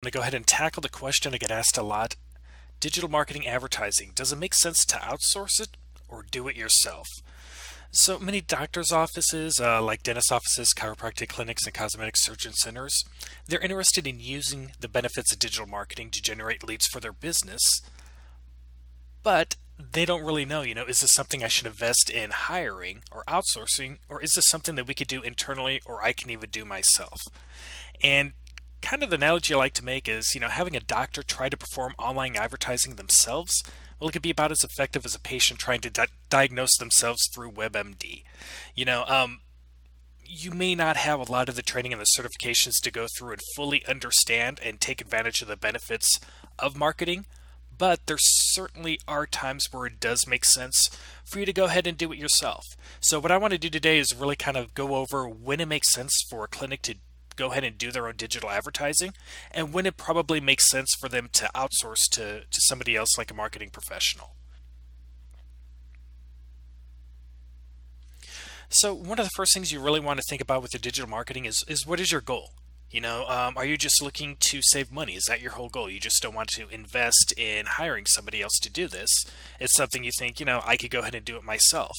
To go ahead and tackle the question I get asked a lot. Digital marketing advertising, does it make sense to outsource it or do it yourself? So many doctors' offices, like dentist offices, chiropractic clinics, and cosmetic surgeon centers, they're interested in using the benefits of digital marketing to generate leads for their business, but they don't really know, is this something I should invest in hiring or outsourcing, or is this something that we could do internally or I can even do myself? And kind of the analogy I like to make is, having a doctor try to perform online advertising themselves, well, it could be about as effective as a patient trying to diagnose themselves through WebMD. You know, um, you may not have a lot of the training and the certifications to go through and fully understand and take advantage of the benefits of marketing, but there certainly are times where it does make sense for you to go ahead and do it yourself. So, what I want to do today is really kind of go over when it makes sense for a clinic to go ahead and do their own digital advertising and when it probably makes sense for them to outsource to somebody else like a marketing professional. So one of the first things you really want to think about with your digital marketing is what is your goal? Are you just looking to save money? Is that your whole goal? You just don't want to invest in hiring somebody else to do this. It's something you think, I could go ahead and do it myself.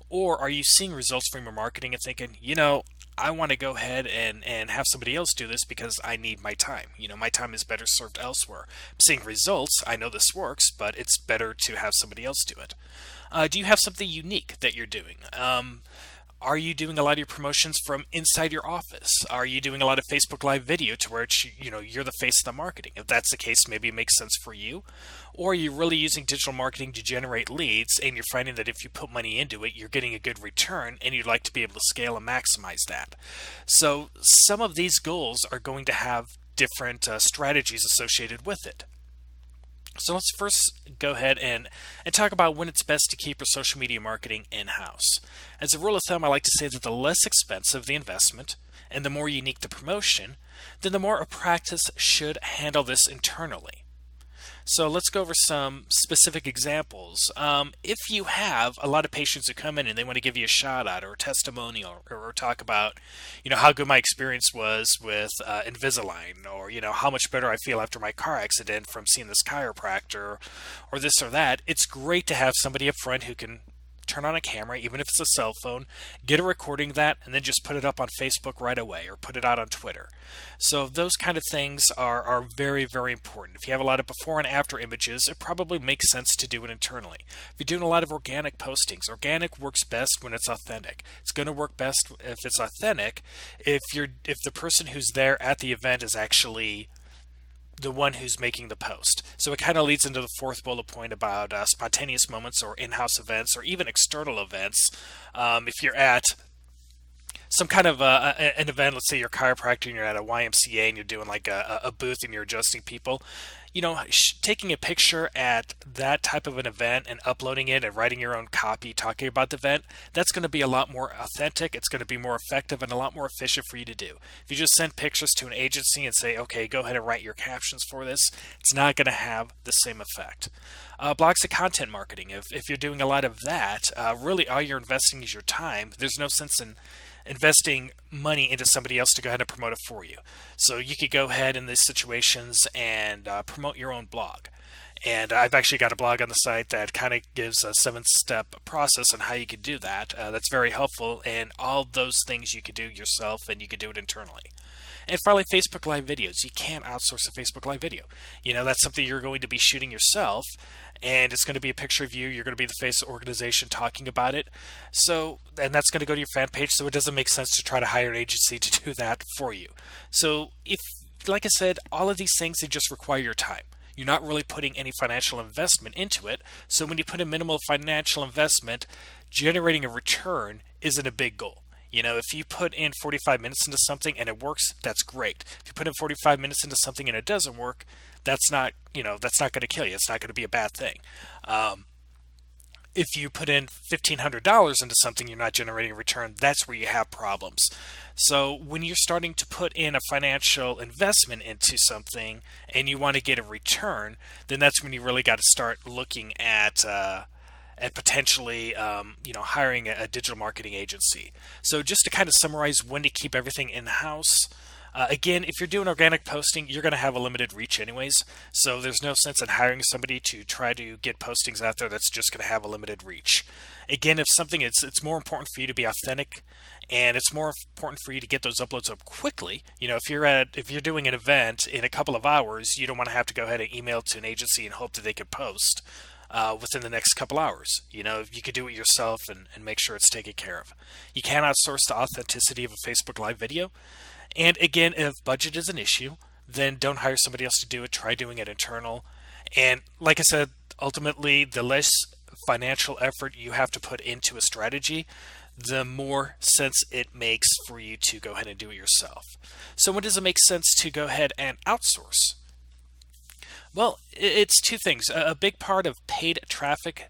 Or are you seeing results from your marketing and thinking, I want to go ahead and have somebody else do this because I need my time. My time is better served elsewhere. I'm seeing results. I know this works, but it's better to have somebody else do it. Do you have something unique that you're doing? Are you doing a lot of your promotions from inside your office? Are you doing a lot of Facebook Live video to where it's, you're the face of the marketing? If that's the case, maybe it makes sense for you. Or are you really using digital marketing to generate leads and you're finding that if you put money into it, you're getting a good return and you'd like to be able to scale and maximize that? So some of these goals are going to have different strategies associated with it. So let's first go ahead and talk about when it's best to keep your social media marketing in-house. As a rule of thumb, I like to say that the less expensive the investment and the more unique the promotion, then the more a practice should handle this internally. So let's go over some specific examples. If you have a lot of patients who come in and they want to give you a shout out or a testimonial or talk about, how good my experience was with Invisalign or, how much better I feel after my car accident from seeing this chiropractor or this or that, it's great to have somebody up front who can turn on a camera, even if it's a cell phone, get a recording of that, and then just put it up on Facebook right away or put it out on Twitter. So those kind of things are very, very important. If you have a lot of before and after images, it probably makes sense to do it internally. If you're doing a lot of organic postings, organic works best when it's authentic. It's going to work best if it's authentic if the person who's there at the event is actually the one who's making the post. So it kind of leads into the fourth bullet point about spontaneous moments or in-house events or even external events. If you're at some kind of an event, let's say you're a chiropractor and you're at a YMCA and you're doing like a booth and you're adjusting people, taking a picture at that type of an event and uploading it and writing your own copy talking about the event, that's going to be a lot more authentic. It's going to be more effective and a lot more efficient for you to do. If you just send pictures to an agency and say, okay, go ahead and write your captions for this, it's not going to have the same effect. Blocks of content marketing. If you're doing a lot of that, really all you're investing is your time. There's no sense in investing money into somebody else to go ahead and promote it for you. So you could go ahead in these situations and promote your own blog. And I've actually got a blog on the site that kind of gives a 7-step process on how you could do that. That's very helpful. And all those things you could do yourself and you could do it internally. And finally, Facebook Live videos. You can't outsource a Facebook Live video. That's something you're going to be shooting yourself, and it's going to be a picture of you. You're going to be the face of the organization talking about it. So, and that's going to go to your fan page, so it doesn't make sense to try to hire an agency to do that for you. So, like I said, all of these things, they just require your time. You're not really putting any financial investment into it. So when you put a minimal financial investment, generating a return isn't a big goal. If you put in 45 minutes into something and it works, that's great. If you put in 45 minutes into something and it doesn't work, that's not going to kill you. It's not going to be a bad thing. If you put in $1,500 into something, you're not generating a return, that's where you have problems. So when you're starting to put in a financial investment into something and you want to get a return, then that's when you really got to start looking at potentially hiring a digital marketing agency. So just to kind of summarize when to keep everything in-house, Again, if you're doing organic posting, you're going to have a limited reach anyways. So there's no sense in hiring somebody to try to get postings out there that's just going to have a limited reach. Again, if something it's more important for you to be authentic, and it's more important for you to get those uploads up quickly. If you're doing an event in a couple of hours, you don't want to have to go ahead and email to an agency and hope that they could post within the next couple hours. You could do it yourself and make sure it's taken care of. You can't outsource the authenticity of a Facebook Live video. And again, if budget is an issue, then don't hire somebody else to do it. Try doing it internal. And like I said, ultimately, the less financial effort you have to put into a strategy, the more sense it makes for you to go ahead and do it yourself. So when does it make sense to go ahead and outsource? Well, it's two things. A big part of paid traffic,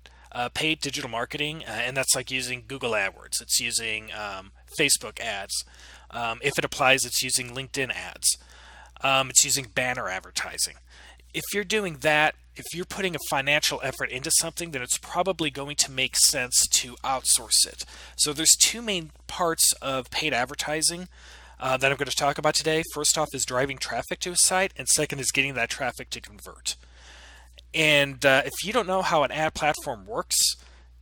paid digital marketing, and that's like using Google AdWords. It's using Facebook ads. If it applies, it's using LinkedIn ads. It's using banner advertising. If you're doing that, if you're putting a financial effort into something, then it's probably going to make sense to outsource it. So there's two main parts of paid advertising that I'm going to talk about today. First off is driving traffic to a site, and second is getting that traffic to convert. And if you don't know how an ad platform works,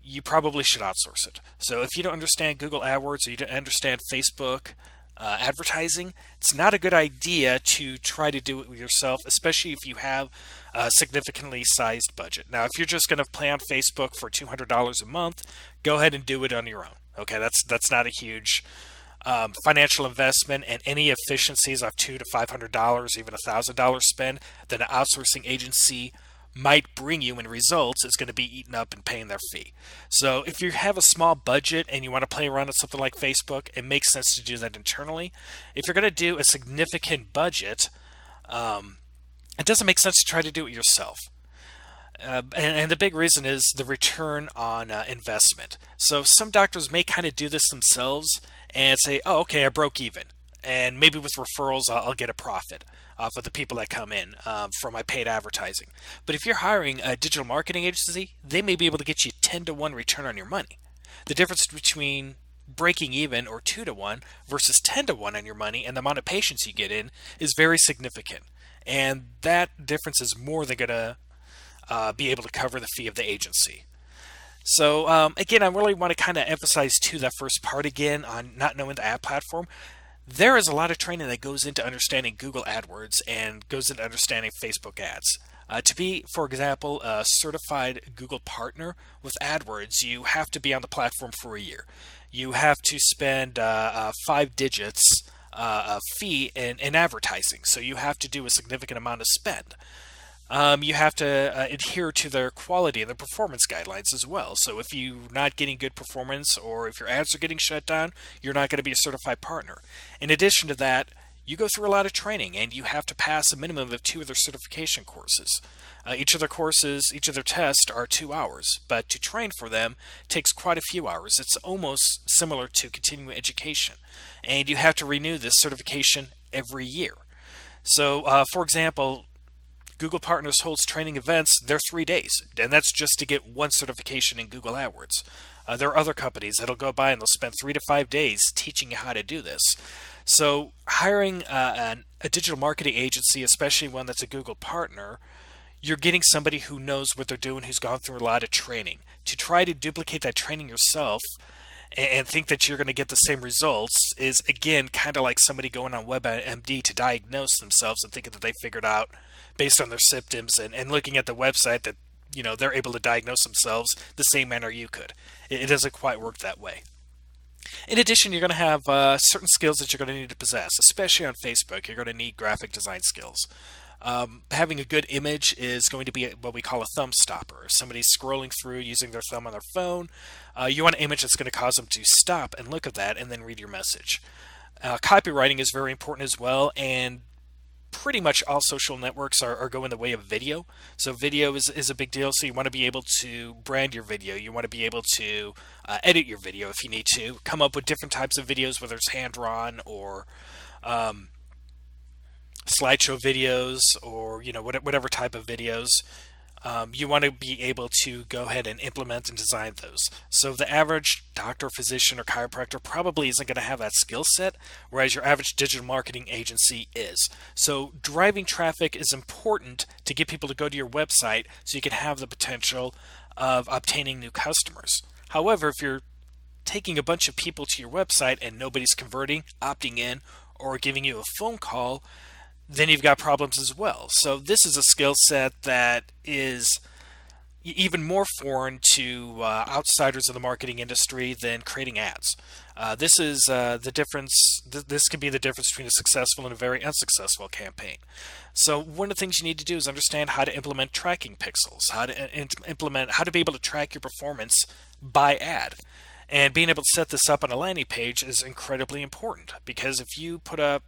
you probably should outsource it. So if you don't understand Google AdWords or you don't understand Facebook advertising, it's not a good idea to try to do it yourself, especially if you have a significantly sized budget. Now, if you're just going to play on Facebook for $200 a month, go ahead and do it on your own. Okay, that's not a huge financial investment, and any efficiencies of $200 to $500, even $1,000 spend that an outsourcing agency might bring you in results is going to be eaten up and paying their fee. So if you have a small budget and you want to play around with something like Facebook, it makes sense to do that internally. If you're going to do a significant budget, it doesn't make sense to try to do it yourself. And the big reason is the return on investment. So some doctors may kind of do this themselves and say, oh, okay, I broke even. And maybe with referrals, I'll get a profit off of the people that come in from my paid advertising. But if you're hiring a digital marketing agency, they may be able to get you 10 to 1 return on your money. The difference between breaking even or 2 to 1 versus 10 to 1 on your money and the amount of patients you get in is very significant. And that difference is more than going to be able to cover the fee of the agency. So again, I really want to kind of emphasize too that first part again on not knowing the ad platform. There is a lot of training that goes into understanding Google AdWords and goes into understanding Facebook ads. To be, for example, a certified Google partner with AdWords, you have to be on the platform for a year. You have to spend 5 digits fee in advertising, so you have to do a significant amount of spend. You have to adhere to their quality and their performance guidelines as well. So if you're not getting good performance or if your ads are getting shut down, you're not going to be a certified partner. In addition to that, you go through a lot of training and you have to pass a minimum of 2 of their certification courses. Each of their tests are 2 hours, but to train for them takes quite a few hours. It's almost similar to continuing education. And you have to renew this certification every year. So, for example, Google Partners holds training events. They're 3 days, and that's just to get one certification in Google AdWords. There are other companies that'll go by and they'll spend 3 to 5 days teaching you how to do this. So hiring a digital marketing agency, especially one that's a Google partner, you're getting somebody who knows what they're doing, who's gone through a lot of training. To try to duplicate that training yourself and think that you're going to get the same results is, again, kind of like somebody going on WebMD to diagnose themselves and thinking that they figured out based on their symptoms and looking at the website that they're able to diagnose themselves the same manner you could. It doesn't quite work that way. In addition, you're going to have certain skills that you're going to need to possess, especially on Facebook. You're going to need graphic design skills. Having a good image is going to be what we call a thumb stopper. If somebody's scrolling through using their thumb on their phone, you want an image that's going to cause them to stop and look at that and then read your message. Copywriting is very important as well, and pretty much all social networks are going the way of video. So video is a big deal. So you want to be able to brand your video. You want to be able to edit your video if you need to. Come up with different types of videos, whether it's hand-drawn or slideshow videos or whatever type of videos. You want to be able to go ahead and implement and design those. So the average doctor, physician, or chiropractor probably isn't going to have that skill set, whereas your average digital marketing agency is. So driving traffic is important to get people to go to your website so you can have the potential of obtaining new customers. However, if you're taking a bunch of people to your website and nobody's converting, opting in, or giving you a phone call, then you've got problems as well. So this is a skill set that is even more foreign to outsiders of the marketing industry than creating ads. This is the difference. This could be the difference between a successful and a very unsuccessful campaign. So one of the things you need to do is understand how to implement tracking pixels, how to be able to track your performance by ad. And being able to set this up on a landing page is incredibly important, because if you put up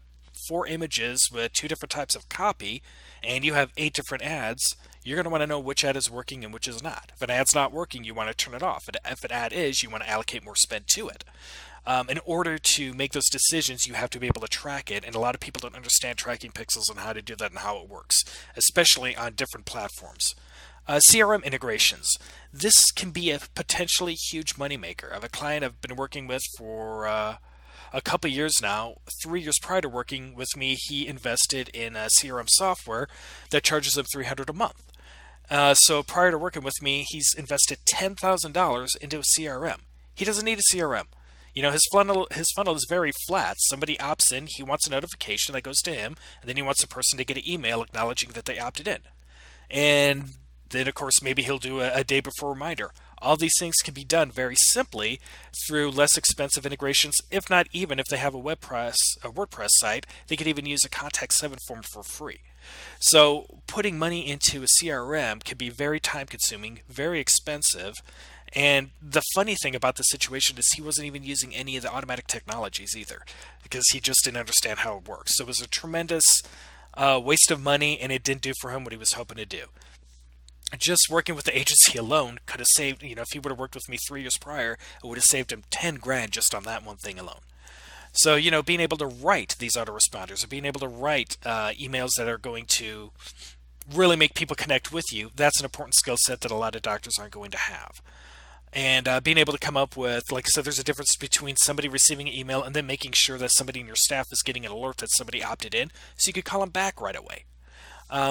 4 images with 2 different types of copy and you have 8 different ads, you're going to want to know which ad is working and which is not. If an ad's not working, you want to turn it off. If an ad is, you want to allocate more spend to it. In order to make those decisions, you have to be able to track it, and a lot of people don't understand tracking pixels and how to do that and how it works, especially on different platforms. CRM integrations. This can be a potentially huge moneymaker. I have a client I've been working with for a couple years now. 3 years prior to working with me, he invested in a CRM software that charges him $300 a month. So prior to working with me, he's invested $10,000 into a CRM. He doesn't need a CRM. His funnel is very flat. Somebody opts in, he wants a notification that goes to him, and then he wants a person to get an email acknowledging that they opted in. And then, of course, maybe he'll do a day before reminder. All these things can be done very simply through less expensive integrations. If not, even if they have a WordPress site, they could even use a Contact 7 form for free. So putting money into a CRM can be very time consuming, very expensive. And the funny thing about the situation is he wasn't even using any of the automatic technologies either, because he just didn't understand how it works. So it was a tremendous waste of money, and it didn't do for him what he was hoping to do. Just working with the agency alone could have saved, if he would have worked with me 3 years prior, it would have saved him 10 grand just on that one thing alone. So, being able to write these autoresponders, or being able to write emails that are going to really make people connect with you, that's an important skill set that a lot of doctors aren't going to have. And being able to come up with, like I said, there's a difference between somebody receiving an email and then making sure that somebody in your staff is getting an alert that somebody opted in, so you could call them back right away.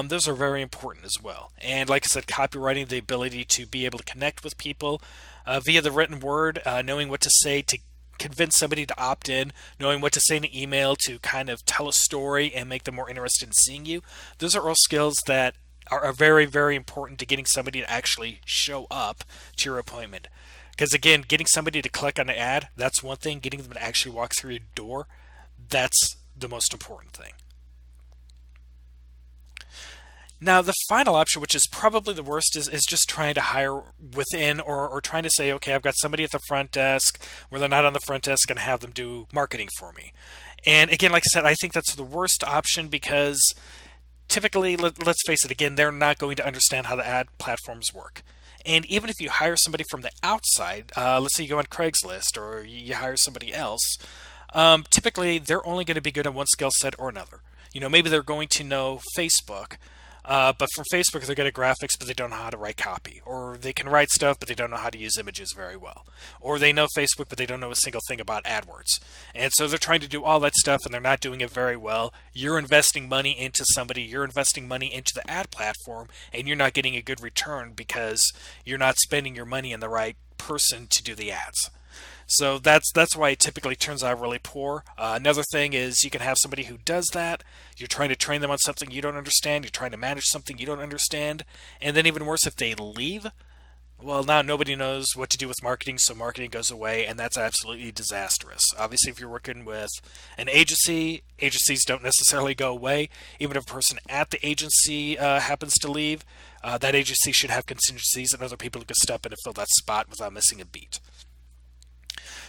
Those are very important as well. And like I said, copywriting, the ability to be able to connect with people via the written word, knowing what to say to convince somebody to opt in, knowing what to say in an email to kind of tell a story and make them more interested in seeing you. Those are all skills that are very, very important to getting somebody to actually show up to your appointment. Because again, getting somebody to click on an ad, that's one thing. Getting them to actually walk through your door, that's the most important thing. Now, the final option, which is probably the worst, is just trying to hire within, or trying to say, okay, I've got somebody at the front desk where they're not on the front desk and have them do marketing for me. And again, like I said, I think that's the worst option, because typically, let's face it, again, they're not going to understand how the ad platforms work. And even if you hire somebody from the outside, let's say you go on Craigslist or you hire somebody else, typically they're only going to be good at one skill set or another. Maybe they're going to know Facebook, but for Facebook, they're good at graphics, but they don't know how to write copy. Or they can write stuff, but they don't know how to use images very well. Or they know Facebook, but they don't know a single thing about AdWords. And so they're trying to do all that stuff, and they're not doing it very well. You're investing money into somebody, you're investing money into the ad platform, and you're not getting a good return because you're not spending your money on the right person to do the ads. So that's why it typically turns out really poor. Another thing is you can have somebody who does that. You're trying to train them on something you don't understand. You're trying to manage something you don't understand. And then even worse, if they leave, well, now nobody knows what to do with marketing, so marketing goes away, and that's absolutely disastrous. Obviously, if you're working with an agency, agencies don't necessarily go away. Even if a person at the agency happens to leave, that agency should have contingencies and other people who can step in and fill that spot without missing a beat.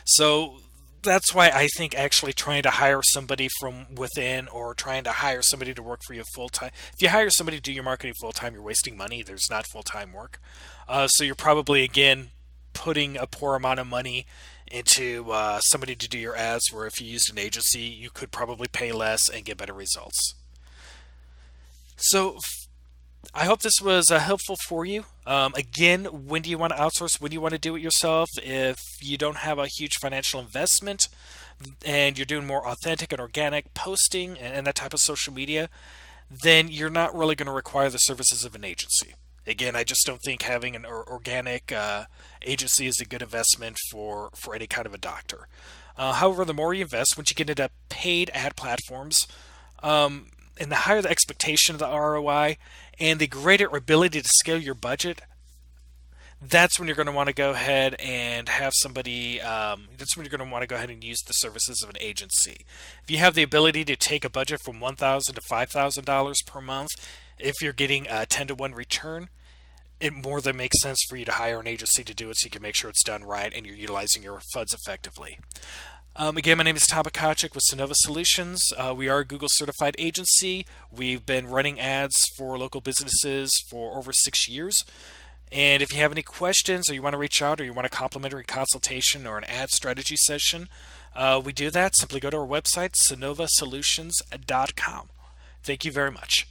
So that's why I think actually trying to hire somebody from within, or trying to hire somebody to work for you full time. If you hire somebody to do your marketing full time, you're wasting money. There's not full time work. So you're probably, again, putting a poor amount of money into somebody to do your ads, where if you used an agency, you could probably pay less and get better results. So I hope this was helpful for you. Again, when do you want to outsource? When do you want to do it yourself? If you don't have a huge financial investment and you're doing more authentic and organic posting and that type of social media, then you're not really going to require the services of an agency. Again, I just don't think having an organic agency is a good investment for any kind of a doctor. However, the more you invest, once you get into paid ad platforms, and the higher the expectation of the ROI and the greater ability to scale your budget, that's when you're going to want to go ahead and have somebody, that's when you're going to want to go ahead and use the services of an agency. If you have the ability to take a budget from $1,000 to $5,000 per month, if you're getting a 10 to 1 return, it more than makes sense for you to hire an agency to do it so you can make sure it's done right and you're utilizing your funds effectively. Again, my name is Tom Akachik with Sinova Solutions. We are a Google certified agency. We've been running ads for local businesses for over 6 years. And if you have any questions or you want to reach out or you want a complimentary consultation or an ad strategy session, we do that. Simply go to our website, sinovasolutions.com. Thank you very much.